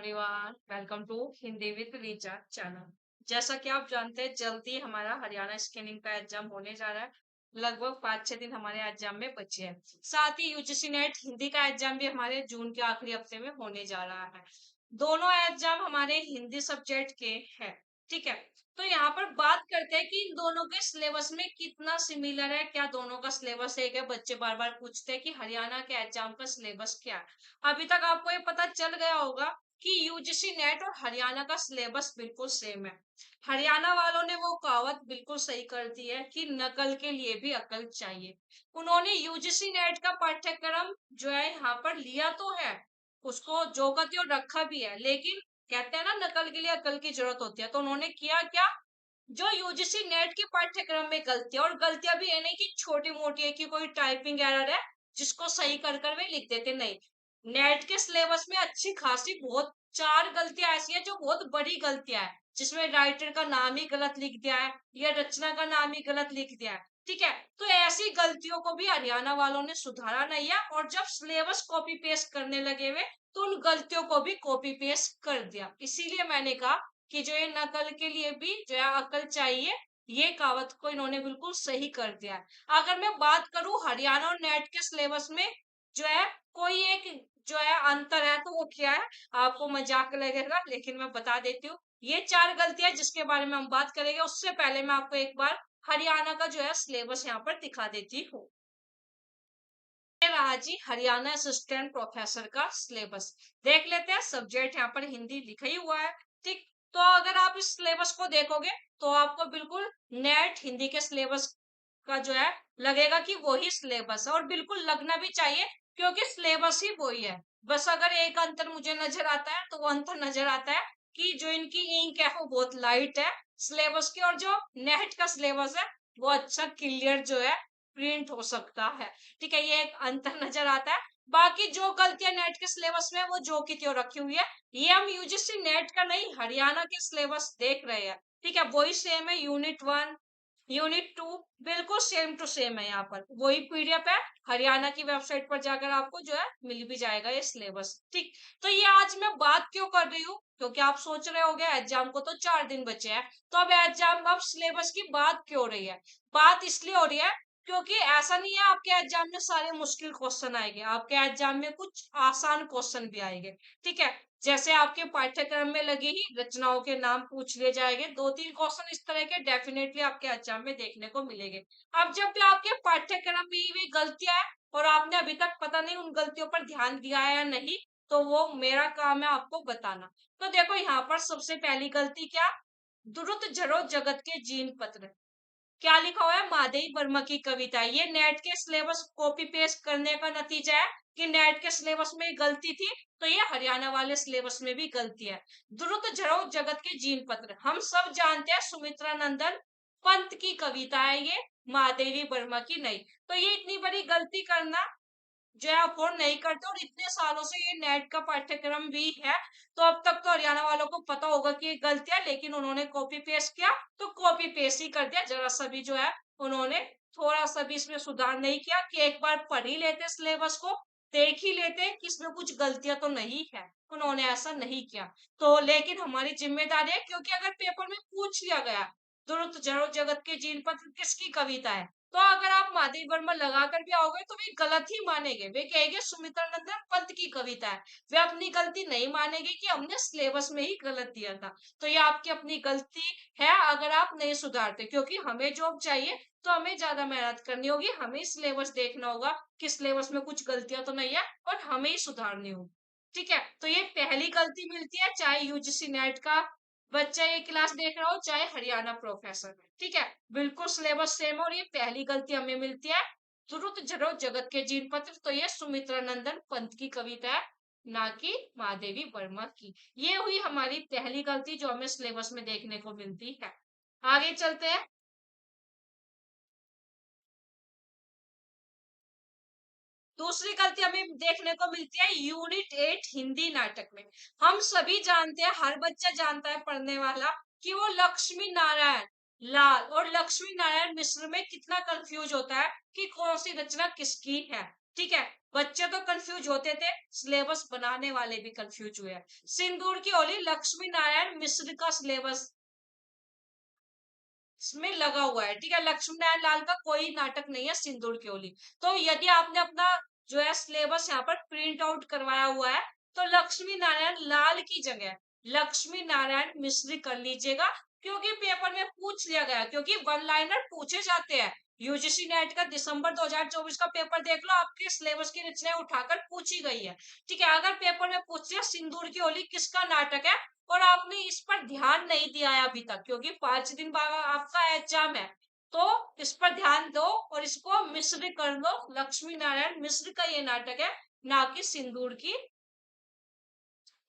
Everyone, welcome to Hindi with Richa channel. जैसा कि आप जानते हैं, जल्दी हमारा हरियाणा स्कैनिंग का एग्जाम होने जा रहा है। लगभग 5-6 दिन हमारे एग्जाम में बचे हैं। साथ ही यूजीसी नेट हिंदी का एग्जाम भी हमारे जून के आखिरी हफ्ते में होने जा रहा है। दोनों एग्जाम हमारे हिंदी सब्जेक्ट के हैं। ठीक है, तो यहाँ पर बात करते हैं कि इन दोनों के सिलेबस में कितना सिमिलर है, क्या दोनों का सिलेबस एक है। बच्चे बार बार पूछते हैं कि हरियाणा के एग्जाम का सिलेबस क्या है। अभी तक आपको ये पता चल गया होगा कि यूजीसी नेट और हरियाणा का सिलेबस बिल्कुल सेम है। हरियाणा वालों ने वो कहावत बिल्कुल सही कर दी है कि नकल के लिए भी अकल चाहिए। उन्होंने यूजीसी नेट का पाठ्यक्रम जो है यहाँ पर लिया तो है, उसको जो का त्यों रखा भी है, लेकिन कहते हैं ना, नकल के लिए अकल की जरूरत होती है। तो उन्होंने किया क्या, जो यूजीसी नेट के पाठ्यक्रम में गलतियां, और गलतियां भी है नहीं कि छोटी मोटी है कि कोई टाइपिंग एरर है जिसको सही कर कर वे लिख देते, नहीं। नेट के सिलेबस में अच्छी खासी बहुत 4 गलतियां ऐसी हैं जो बहुत बड़ी गलतियां हैं, जिसमें राइटर का नाम ही गलत लिख दिया है या रचना का नाम ही गलत लिख दिया है। ठीक है, तो ऐसी गलतियों को भी हरियाणा वालों ने सुधारा नहीं है, और जब सिलेबस कॉपी पेस्ट करने लगे हुए तो उन गलतियों को भी कॉपी पेस्ट कर दिया। इसीलिए मैंने कहा कि जो ये नकल के लिए भी जो है अकल चाहिए, ये कहावत को इन्होंने बिल्कुल सही कर दिया है। अगर मैं बात करूं हरियाणा और नेट के सिलेबस में जो है कोई एक जो है अंतर है, तो वो क्या है, आपको मजाक लगेगा लेकिन मैं बता देती हूँ। ये 4 गलतियां जिसके बारे में हम बात करेंगे, उससे पहले मैं आपको एक बार हरियाणा का जो है सिलेबस यहाँ पर दिखा देती हूँ। ये रहा जी हरियाणा असिस्टेंट प्रोफेसर का सिलेबस। देख लेते हैं, सब्जेक्ट यहाँ पर हिंदी लिखा ही हुआ है। ठीक, तो अगर आप इस सिलेबस को देखोगे तो आपको बिल्कुल नेट हिंदी के सिलेबस का जो है लगेगा कि वही सिलेबस है, और बिल्कुल लगना भी चाहिए क्योंकि सिलेबस ही वही है। बस अगर एक अंतर मुझे नजर आता है तो वो अंतर नजर आता है कि जो इनकी इंक है वो बहुत लाइट है सिलेबस की, और जो नेट का सिलेबस है वो अच्छा क्लियर जो है प्रिंट हो सकता है। ठीक है, ये एक अंतर नजर आता है। बाकी जो गलतियां नेट के सिलेबस में वो जो की त्यों रखी हुई है। ये हम यूजीसी नेट का नहीं, हरियाणा के सिलेबस देख रहे हैं। ठीक है, वही सेम है, यूनिट 1 यूनिट 2 बिल्कुल सेम टू सेम है। यहाँ पर वही पीडीएफ है, हरियाणा की वेबसाइट पर जाकर आपको जो है मिल भी जाएगा ये सिलेबस। ठीक, तो ये आज मैं बात क्यों कर रही हूँ, क्योंकि आप सोच रहे होंगे एग्जाम को तो 4 दिन बचे हैं, तो अब एग्जाम अब सिलेबस की बात क्यों हो रही है। बात इसलिए हो रही है क्योंकि ऐसा नहीं है आपके एग्जाम में सारे मुश्किल क्वेश्चन आएंगे, आपके एग्जाम में कुछ आसान क्वेश्चन भी आएंगे। ठीक है, जैसे आपके पाठ्यक्रम में लगी ही रचनाओं के नाम पूछ लिए जाएंगे, 2-3 क्वेश्चन इस तरह के डेफिनेटली आपके एग्जाम में देखने को मिलेंगे। अब जब भी आपके पाठ्यक्रम में भी गलतियां है और आपने अभी तक पता नहीं उन गलतियों पर ध्यान दिया है या नहीं, तो वो मेरा काम है आपको बताना। तो देखो यहाँ पर सबसे पहली गलती क्या, दुरुत जरो जगत के जीन पत्र। क्या लिखा हुआ है, महादेवी वर्मा की कविता। ये नेट के सिलेबस कॉपी पेस्ट करने का नतीजा है कि नेट के सिलेबस में गलती थी, तो ये हरियाणा वाले सिलेबस में भी गलती है। द्रुत झरो जगत के जीन पत्र, हम सब जानते हैं सुमित्रा नंदन पंत की कविता है ये, महादेवी वर्मा की नहीं। तो ये इतनी बड़ी गलती करना जो है अफोर्ड नहीं करते, और इतने सालों से ये नेट का पाठ्यक्रम भी है, तो अब तक तो हरियाणा वालों को पता होगा कि ये गलतियां, लेकिन उन्होंने कॉपी पेस्ट किया तो कॉपी पेस्ट ही कर दिया। जरा सा भी जो है उन्होंने थोड़ा सा भी इसमें सुधार नहीं किया कि एक बार पढ़ ही लेते सिलेबस को, देख ही लेते कि इसमें कुछ गलतियां तो नहीं है। उन्होंने ऐसा नहीं किया। तो लेकिन हमारी जिम्मेदारी है, क्योंकि अगर पेपर में पूछ लिया गया दुरुत जरो जगत के जीन पत्र किसकी कविता है, तो अगर आप महादेव वर्मा लगाकर भी आओगे तो वे गलत ही मानेंगे, वे कहेंगे सुमित्रा नंदन पंत की कविता है। वे अपनी गलती नहीं मानेंगे कि हमने सिलेबस में ही गलत दिया था। तो ये आपकी अपनी गलती है अगर आप नहीं सुधारते, क्योंकि हमें जॉब चाहिए तो हमें ज्यादा मेहनत करनी होगी, हमें सिलेबस देखना होगा कि सिलेबस में कुछ गलतियां तो नहीं है, और हमें ही सुधारनी होगी। ठीक है, तो ये पहली गलती मिलती है, चाहे यूजीसी नेट का बच्चा ये क्लास देख रहा हो चाहे हरियाणा प्रोफेसर। ठीक है, बिल्कुल सिलेबस सेम है, और ये पहली गलती हमें मिलती है, द्रुत जरो जगत के जीन पत्र। तो ये सुमित्रा नंदन पंत की कविता है, ना कि महादेवी वर्मा की। ये हुई हमारी पहली गलती जो हमें सिलेबस में देखने को मिलती है। आगे चलते हैं। दूसरी गलती हमें देखने को मिलती है यूनिट 8 हिंदी नाटक में। हम सभी जानते हैं, हर बच्चा जानता है पढ़ने वाला, कि वो लक्ष्मी नारायण लाल और लक्ष्मी नारायण मिश्र में कितना कंफ्यूज होता है कि कौन सी रचना किसकी है। ठीक है, बच्चे तो कंफ्यूज होते थे, सिलेबस बनाने वाले भी कंफ्यूज हुए हैं। सिंदूर की होली लक्ष्मी नारायण मिश्र का सिलेबस में लगा हुआ है। ठीक है, लक्ष्मी नारायण लाल का कोई नाटक नहीं है सिंदूर की होली। तो यदि आपने अपना जो है सिलेबस यहाँ पर प्रिंट आउट करवाया हुआ है, तो लक्ष्मी नारायण लाल की जगह लक्ष्मी नारायण मिश्र कर लीजिएगा, क्योंकि पेपर में पूछ लिया गया, क्योंकि वन लाइनर पूछे जाते हैं। यूजीसी नेट का दिसंबर 2024 का पेपर देख लो, आपके सिलेबस की रचनाएं उठाकर पूछी गई है। ठीक है, अगर पेपर में पूछ लिया सिंदूर की होली किसका नाटक है, और आपने इस पर ध्यान नहीं दिया है अभी तक, क्योंकि 5 दिन बाद आपका एग्जाम है, तो इस पर ध्यान दो और इसको मिश्र कर दो। लक्ष्मी नारायण मिश्र का ये नाटक है, ना कि सिंदूर की,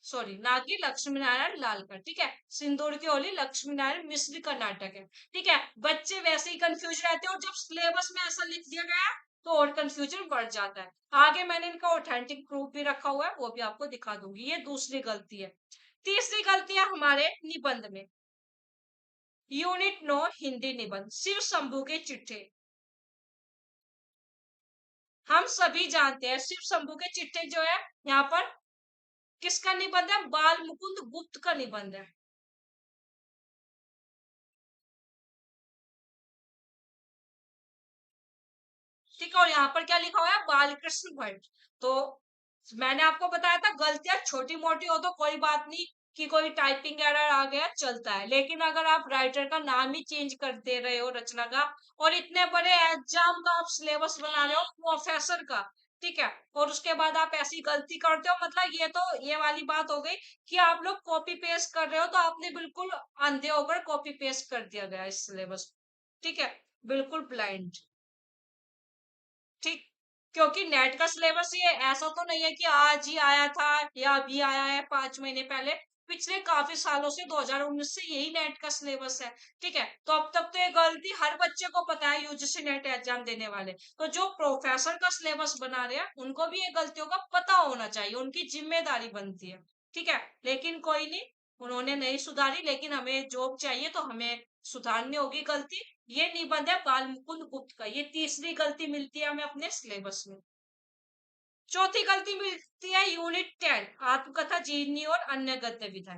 सॉरी, ना कि लक्ष्मी नारायण लाल का। ठीक है, सिंदूर की होली लक्ष्मी नारायण मिश्र का नाटक है। ठीक है, बच्चे वैसे ही कंफ्यूज रहते हैं, और जब सिलेबस में ऐसा लिख दिया गया है तो और कंफ्यूजन बढ़ जाता है। आगे मैंने इनका ऑथेंटिक प्रूफ भी रखा हुआ है, वो भी आपको दिखा दूंगी। ये दूसरी गलती है। तीसरी गलती है हमारे निबंध में। यूनिट 9 हिंदी निबंध, शिव शंभू के चिट्ठे। हम सभी जानते हैं शिव शंभू के चिट्ठे जो है, यहाँ पर किसका निबंध है, बाल मुकुंद गुप्त का निबंध है। ठीक है, और यहाँ पर क्या लिखा हुआ है, बालकृष्ण भट्ट। तो मैंने आपको बताया था गलतियां छोटी मोटी हो तो कोई बात नहीं, कि कोई टाइपिंग एरर आ गया चलता है, लेकिन अगर आप राइटर का नाम ही चेंज कर दे रहे हो रचना का, और इतने बड़े एग्जाम का आप सिलेबस बना रहे हो प्रोफेसर का, ठीक है, और उसके बाद आप ऐसी गलती करते हो, मतलब ये तो ये वाली बात हो गई कि आप लोग कॉपी पेस्ट कर रहे हो, तो आपने बिल्कुल अंधे होकर कॉपी पेस्ट कर दिया गया इस सिलेबस। ठीक है, बिल्कुल ब्लाइंड। ठीक, क्योंकि नेट का सिलेबस ये ऐसा तो नहीं है कि आज ही आया था या अभी आया है 5 महीने पहले, पिछले काफी सालों से 2019 से यही नेट का सिलेबस है। ठीक है, तो अब तक तो ये गलती हर बच्चे को पता है, यूजीसी नेट एग्जाम देने वाले, तो जो प्रोफेसर का सिलेबस बना रहे हैं उनको भी ये गलतियों का पता होना चाहिए, उनकी जिम्मेदारी बनती है। ठीक है, लेकिन कोई नहीं, उन्होंने नहीं सुधारी, लेकिन हमें जॉब चाहिए तो हमें सुधारनी होगी गलती। ये निबंध है बाल मुकुंद गुप्त का, ये तीसरी गलती मिलती है हमें अपने सिलेबस में। चौथी गलती मिलती है यूनिट 10 आत्मकथा जीवनी और अन्य गतिविधियां।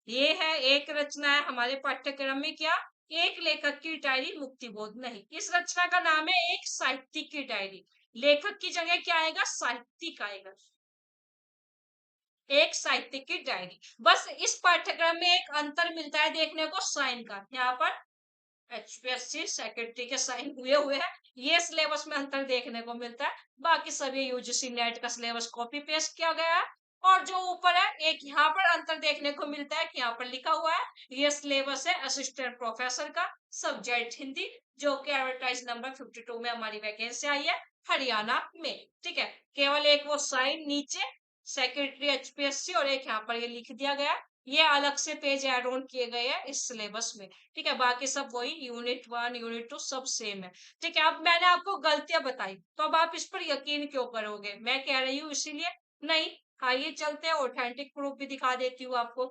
ये है एक रचना है हमारे पाठ्यक्रम में, क्या, एक लेखक की डायरी मुक्तिबोध नहीं, इस रचना का नाम है एक साहित्यिक की डायरी। लेखक की जगह क्या आएगा, साहित्यिक आएगा, एक साहित्यिक की डायरी। बस इस पाठ्यक्रम में एक अंतर मिलता है देखने को, साइन का, यहाँ पर एचपीएससी सेक्रेटरी के साइन हुए हुए हैं, ये सिलेबस में अंतर देखने को मिलता है। बाकी सभी यूजीसी नेट का सिलेबस कॉपी पेस्ट किया गया है। और जो ऊपर है, एक यहाँ पर अंतर देखने को मिलता है कि यहाँ पर लिखा हुआ है ये सिलेबस है असिस्टेंट प्रोफेसर का, सब्जेक्ट हिंदी, जो कि एडवर्टाइज नंबर 52 में हमारी वैकेंसी आई है हरियाणा में। ठीक है, केवल एक वो साइन नीचे सेक्रेटरी एचपीएससी, और एक यहाँ पर ये लिख दिया गया, ये अलग से पेज एड ऑन किए गए हैं इस सिलेबस में। ठीक है, बाकी सब वही यूनिट 1 यूनिट 2 सब सेम है। ठीक है, अब मैंने आपको गलतियां बताई, तो अब आप इस पर यकीन क्यों करोगे, मैं कह रही हूँ इसीलिए। नहीं, आइए चलते हैं, ऑथेंटिक प्रूफ भी दिखा देती हूँ आपको।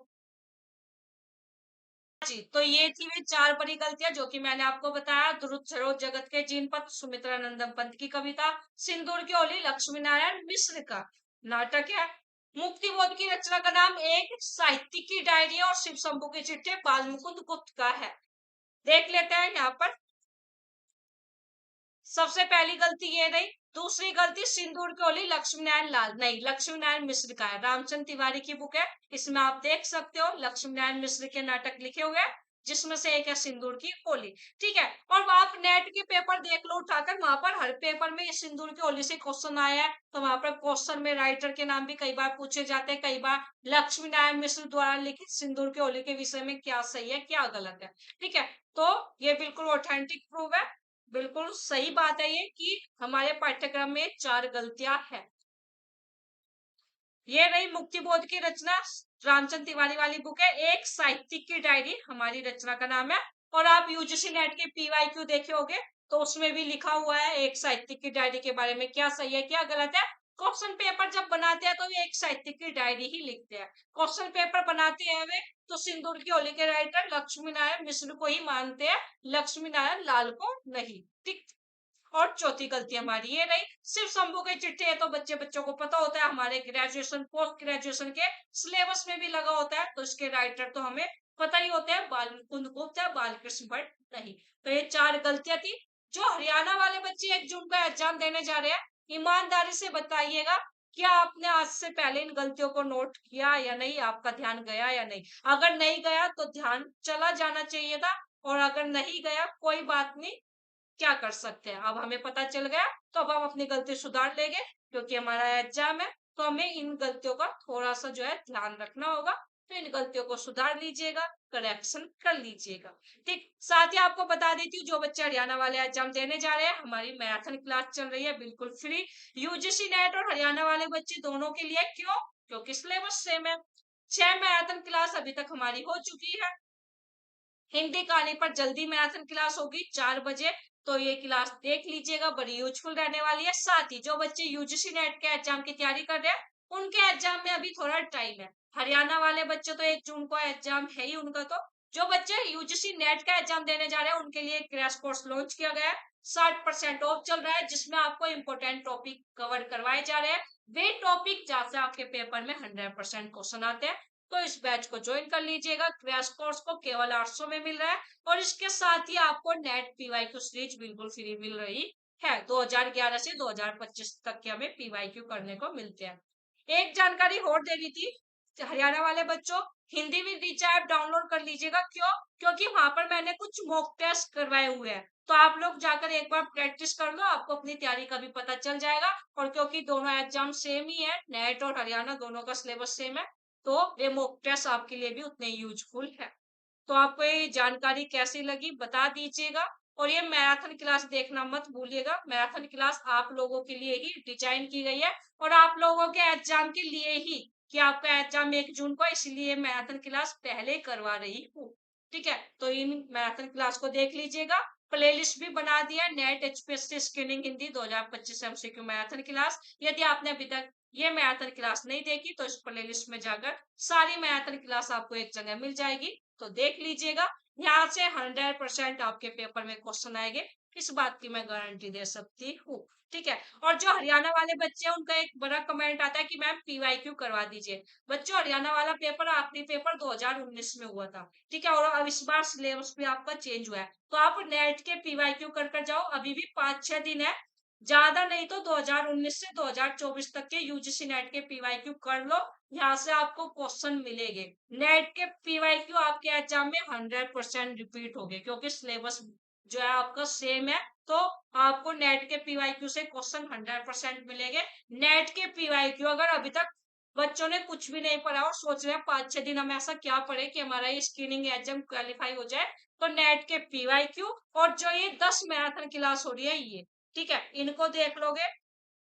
जी, तो ये थी वे 4 बड़ी गलतियां जो कि मैंने आपको बताया। ध्रुव सरोज जगत के जीनपद, सुमित्रा नंदन पंत की कविता, सिंदूर की होली लक्ष्मी नारायण मिश्र का नाटक है, मुक्तिबोध की रचना का नाम एक साहित्यिक की डायरी और शिव शंभू के चिट्ठे बाल मुकुंद गुप्त का है। देख लेते हैं यहाँ पर। सबसे पहली गलती ये रही। दूसरी गलती, सिंदूर की होली लक्ष्मी नारायण लाल नहीं, लक्ष्मी नारायण मिश्र का है, रामचंद्र तिवारी की बुक है, इसमें आप देख सकते हो लक्ष्मी नारायण मिश्र के नाटक लिखे हुए हैं, जिसमें से एक है सिंदूर की होली। ठीक है, और आप नेट के पेपर देख लो उठाकर, वहां पर हर पेपर में ये सिंदूर की होली से क्वेश्चन आया है, तो वहां पर क्वेश्चन में राइटर के नाम भी कई बार पूछे जाते हैं, कई बार लक्ष्मी नारायण मिश्र द्वारा लिखित सिंदूर की होली के विषय में क्या सही है क्या गलत है। ठीक है, तो ये बिल्कुल ऑथेंटिक प्रूफ है, बिल्कुल सही बात है ये कि हमारे पाठ्यक्रम में 4 गलतियां हैं। ये रही मुक्तिबोध की रचना, रामचंद्र तिवारी वाली बुक है, एक साहित्यिक की डायरी हमारी रचना का नाम है। और आप यूजीसी नेट के पीवाईक्यू देखे होंगे, तो उसमें भी लिखा हुआ है एक साहित्यिक की डायरी के बारे में क्या सही है क्या गलत है। क्वेश्चन पेपर जब बनाते हैं तो ये एक साहित्यिक की डायरी ही लिखते हैं। क्वेश्चन पेपर बनाते हैं वे तो सिंदूर की होली के राइटर लक्ष्मी नारायण मिश्र को ही मानते हैं, लक्ष्मी नारायण लाल को नहीं। ठीक, और चौथी गलती हमारी ये रही, सिर्फ शंभू की चिट्ठी है तो बच्चों को पता होता है, हमारे ग्रेजुएशन पोस्ट ग्रेजुएशन के सिलेबस में भी लगा होता है, तो इसके राइटर तो हमें पता ही होते हैं, बाल मुकुंद गुप्त या बालकृष्ण भट्ट नहीं। तो ये 4 गलतियां थी। जो हरियाणा वाले बच्चे 1 जून का एग्जाम देने जा रहे हैं, ईमानदारी से बताइएगा, क्या आपने आज से पहले इन गलतियों को नोट किया या नहीं, आपका ध्यान गया या नहीं? अगर नहीं गया तो ध्यान चला जाना चाहिए था, और अगर नहीं गया कोई बात नहीं, क्या कर सकते हैं, अब हमें पता चल गया, तो अब हम अपनी गलती सुधार लेंगे, क्योंकि हमारा एग्जाम है, तो हमें इन गलतियों का थोड़ा सा जो है ध्यान रखना होगा। तो इन गलतियों को सुधार लीजिएगा, करेक्शन कर लीजिएगा। ठीक, साथ ही आपको बता देती हूँ, जो बच्चे हरियाणा वाले एग्जाम देने जा रहे हैं, हमारी मैराथन क्लास चल रही है बिल्कुल फ्री, यूजीसी नेट और हरियाणा वाले बच्चे दोनों के लिए। क्यों? क्योंकि सिलेबस सेम है। 6 मैराथन क्लास अभी तक हमारी हो चुकी है। हिंदी कहानी पर जल्दी मैराथन क्लास होगी 4 बजे, तो ये क्लास देख लीजिएगा, बड़ी यूजफुल रहने वाली है। साथ ही जो बच्चे यूजीसी नेट के एग्जाम की तैयारी कर रहे हैं, उनके एग्जाम में अभी थोड़ा टाइम है। हरियाणा वाले बच्चे तो 1 जून को एग्जाम है ही उनका, तो जो बच्चे यूजीसी नेट का एग्जाम देने जा रहे हैं, उनके लिए क्रैश कोर्स लॉन्च किया गया है। 60% ऑफ चल रहा है, जिसमें आपको इंपोर्टेंट टॉपिक कवर करवाए जा रहे हैं, वे टॉपिक जहाँ से आपके पेपर में 100% क्वेश्चन आते हैं। तो इस बैच को ज्वाइन कर लीजिएगा। क्रैश कोर्स को केवल 800 में मिल रहा है, और इसके साथ ही आपको नेट पीवाईक्यू सीरीज बिल्कुल फ्री मिल रही है। 2011 से 2025 तक के हमें पीवाईक्यू करने को मिलते हैं। एक जानकारी और देनी थी हरियाणा वाले बच्चों, हिंदी में रीचा ऐप डाउनलोड कर लीजिएगा। क्यों? क्योंकि वहां पर मैंने कुछ मॉक टेस्ट करवाए हुए हैं, तो आप लोग जाकर एक बार प्रैक्टिस कर लो, आपको अपनी तैयारी का भी पता चल जाएगा। और क्योंकि दोनों एग्जाम सेम ही है, नेट और हरियाणा दोनों का सिलेबस सेम है, तो ये मॉक टेस्ट आपके लिए भी उतने यूजफुल है। तो आपको ये जानकारी कैसी लगी बता दीजिएगा, और ये मैराथन क्लास देखना मत भूलिएगा। मैराथन क्लास आप लोगों के लिए ही डिजाइन की गई है, और आप लोगों के एग्जाम के लिए ही, कि आपका एग्जाम 1 जून को, इसलिए मैराथन क्लास पहले करवा रही हूँ। ठीक है, तो इन मैराथन क्लास को देख लीजिएगा। प्लेलिस्ट भी बना दिया, net HPSC screening Hindi 2025 MCQ marathon class. यदि आपने अभी तक ये मैराथन क्लास नहीं देखी, तो इस प्लेलिस्ट में जाकर सारी मैराथन क्लास आपको एक जगह मिल जाएगी, तो देख लीजिएगा। यहाँ से 100% आपके पेपर में क्वेश्चन आएंगे, इस बात की मैं गारंटी दे सकती हूँ। ठीक है, और जो हरियाणा वाले बच्चे हैं, उनका एक बड़ा कमेंट आता है कि मैम पीवाईक्यू करवा दीजिए। बच्चों, हरियाणा वाला पेपर आखिरी पेपर 2019 में हुआ था। ठीक है, और अब इस बार सिलेबस भी आपका चेंज हुआ है, तो आप नेट के पीवाईक्यू कर जाओ, अभी भी 5-6 दिन है, ज्यादा नहीं तो 2019 से 2024 तक के यूजीसी नेट के पीवाईक्यू कर लो। यहाँ से आपको क्वेश्चन मिलेंगे। नेट के पीवाईक्यू आपके एग्जाम में 100% रिपीट होंगे, क्योंकि सिलेबस जो है आपका सेम है, तो आपको नेट के पीवाईक्यू से क्वेश्चन 100% मिलेंगे। नेट के पीवाईक्यू अगर अभी तक बच्चों ने कुछ भी नहीं पढ़ा और सोच रहे हैं 5-6 दिन हम ऐसा क्या पढ़े कि हमारा ये स्क्रीनिंग एग्जाम क्वालिफाई हो जाए, तो नेट के पीवाईक्यू और जो ये 10 मैराथन क्लास हो रही है ये, ठीक है, इनको देख लोगे,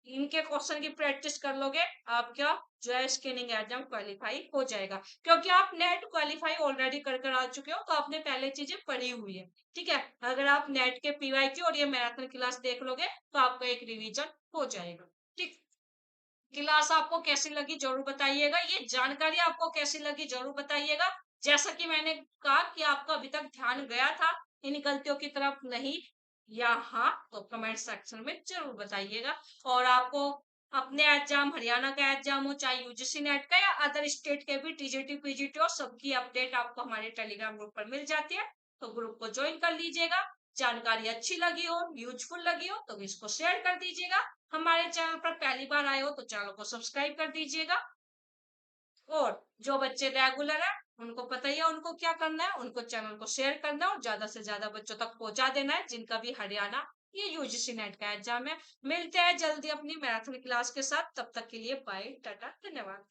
इनके क्वेश्चन की प्रैक्टिस कर लोगे, आपका जो है स्क्रीनिंग एग्जाम क्वालिफाई हो जाएगा। क्योंकि आप नेट क्वालिफाई ऑलरेडी कर आ चुके हो, तो आपने पहले चीजें पढ़ी हुई है। ठीक है, अगर आप नेट के पीवाईक्यू और ये मैराथन क्लास देख लोगे, तो आपका एक रिवीजन हो जाएगा। ठीक, क्लास आपको कैसी लगी जरूर बताइएगा, ये जानकारी आपको कैसी लगी जरूर बताइएगा। जैसा कि मैंने कहा कि आपका अभी तक ध्यान गया था इन गलतियों की तरफ नहीं, या हाँ, तो कमेंट सेक्शन में जरूर बताइएगा। और आपको अपने एग्जाम, हरियाणा का एग्जाम हो, चाहे यूजीसी नेट का या अदर स्टेट के भी टीजीटी पीजीटी हो, सबकी अपडेट आपको हमारे टेलीग्राम ग्रुप पर मिल जाती है, तो ग्रुप को ज्वाइन कर लीजिएगा। जानकारी अच्छी लगी हो, यूजफुल लगी हो, तो इसको शेयर कर दीजिएगा। हमारे चैनल पर पहली बार आए हो तो चैनल को सब्सक्राइब कर दीजिएगा। और जो बच्चे रेगुलर है, उनको पता ही है उनको क्या करना है, उनको चैनल को शेयर करना है और ज्यादा से ज्यादा बच्चों तक पहुंचा देना है, जिनका भी हरियाणा या यूजीसी नेट का एग्जाम है। मिलते हैं जल्दी अपनी मैराथन क्लास के साथ, तब तक के लिए बाय, टाटा, धन्यवाद।